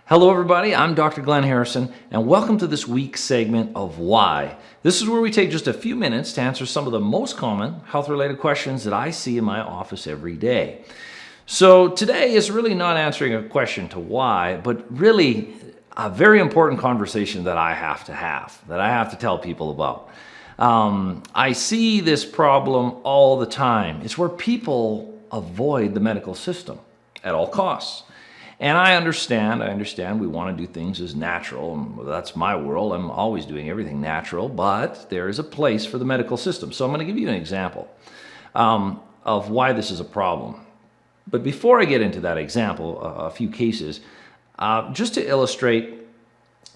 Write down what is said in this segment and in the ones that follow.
Hello everybody, I'm Dr. Glenn Harrison, and welcome to this week's segment of Why. This is where we take just a few minutes to answer some of the most common health-related questions that I see in my office every day. So today is really not answering a question to why, but really a very important conversation that I have to tell people about. I see this problem all the time. It's where people avoid the medical system at all costs. And I understand we want to do things as natural, and that's my world. I'm always doing everything natural, but there is a place for the medical system. So I'm going to give you an example of why this is a problem. But before I get into that example, a few cases, just to illustrate,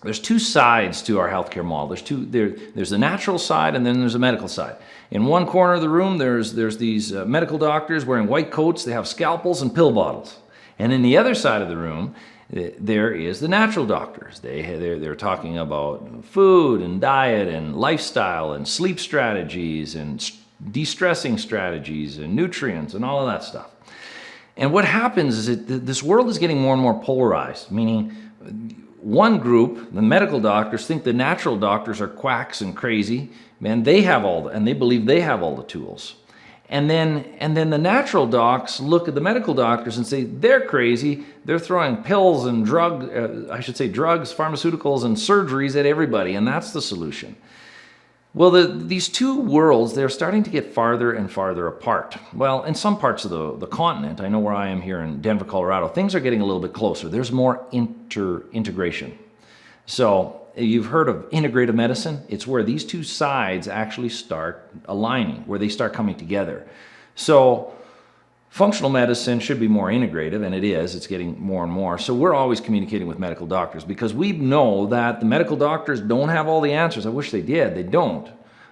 there's two sides to our healthcare model. There's the natural side and then there's the medical side. In one corner of the room, there's these medical doctors wearing white coats. They have scalpels and pill bottles. And in the other side of the room, there is the natural doctors. They're talking about food and diet and lifestyle and sleep strategies and de-stressing strategies and nutrients and all of that stuff. And what happens is that this world is getting more and more polarized, meaning one group, the medical doctors, think the natural doctors are quacks and crazy, and they believe they have all the tools. And then the natural docs look at the medical doctors and say, they're crazy. They're throwing pills and drugs, pharmaceuticals, and surgeries at everybody, and that's the solution. Well, these two worlds, they're starting to get farther and farther apart. Well, in some parts of the continent, I know where I am here in Denver, Colorado, things are getting a little bit closer. There's more integration. So you've heard of integrative medicine. It's where these two sides actually start aligning, where they start coming together. So functional medicine should be more integrative, and it is. It's getting more and more. So we're always communicating with medical doctors because we know that the medical doctors don't have all the answers. I wish they did. They don't.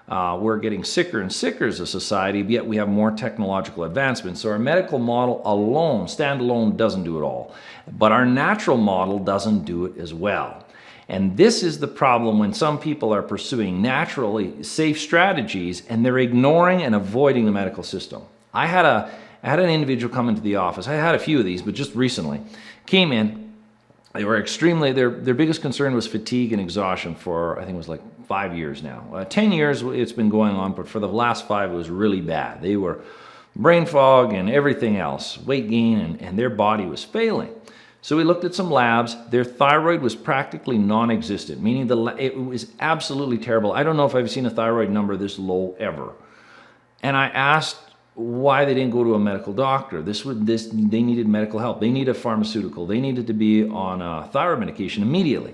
We're getting sicker and sicker as a society, yet we have more technological advancements. So our medical model alone, standalone, doesn't do it all. But our natural model doesn't do it as well. And this is the problem when some people are pursuing naturally safe strategies and they're ignoring and avoiding the medical system. I had an individual come into the office. I had a few of these, but just recently came in. They were their biggest concern was fatigue and exhaustion for, I think it was like 5 years now. 10 years it's been going on, but for the last 5 it was really bad. They were brain fog and everything else, weight gain, and their body was failing. So we looked at some labs. Their thyroid was practically non-existent, meaning it was absolutely terrible. I don't know if I've seen a thyroid number this low ever. And I asked why they didn't go to a medical doctor. They needed medical help. They needed a pharmaceutical. They needed to be on a thyroid medication immediately.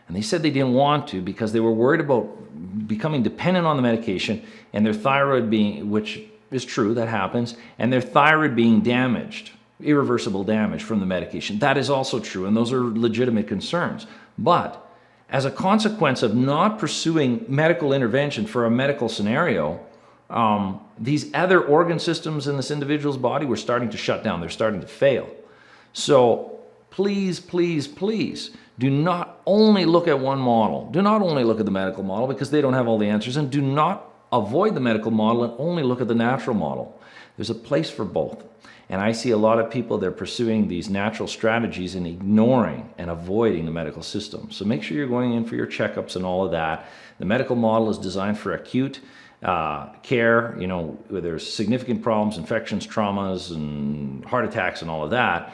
And they said they didn't want to because they were worried about becoming dependent on the medication and their thyroid being, which is true, that happens, and their thyroid being damaged. Irreversible damage from the medication. That is also true, and those are legitimate concerns. But as a consequence of not pursuing medical intervention for a medical scenario, these other organ systems in this individual's body were starting to shut down. They're starting to fail. So please, please, please do not only look at one model. Do not only look at the medical model because they don't have all the answers, and do not avoid the medical model and only look at the natural model. There's a place for both. And I see a lot of people, they're pursuing these natural strategies and ignoring and avoiding the medical system. So make sure you're going in for your checkups and all of that. The medical model is designed for acute care, where there's significant problems, infections, traumas, and heart attacks and all of that.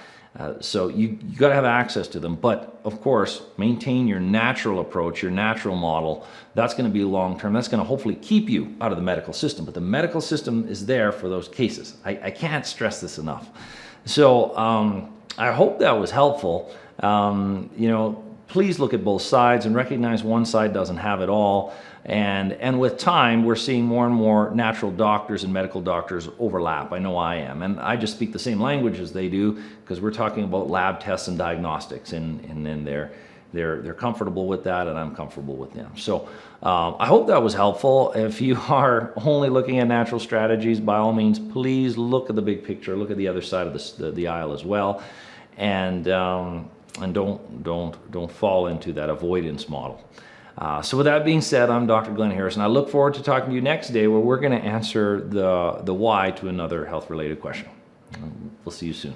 So you got to have access to them. But of course, maintain your natural approach, your natural model. That's going to be long-term. That's going to hopefully keep you out of the medical system. But the medical system is there for those cases. I can't stress this enough. So I hope that was helpful. Please look at both sides and recognize one side doesn't have it all. And with time, we're seeing more and more natural doctors and medical doctors overlap. I know I am. And I just speak the same language as they do because we're talking about lab tests and diagnostics. And then they're comfortable with that, and I'm comfortable with them. So I hope that was helpful. If you are only looking at natural strategies, by all means, please look at the big picture. Look at the other side of the aisle as well. And don't fall into that avoidance model. So with that being said, I'm Dr. Glenn Harrison. I look forward to talking to you next day where we're going to answer the why to another health-related question. We'll see you soon.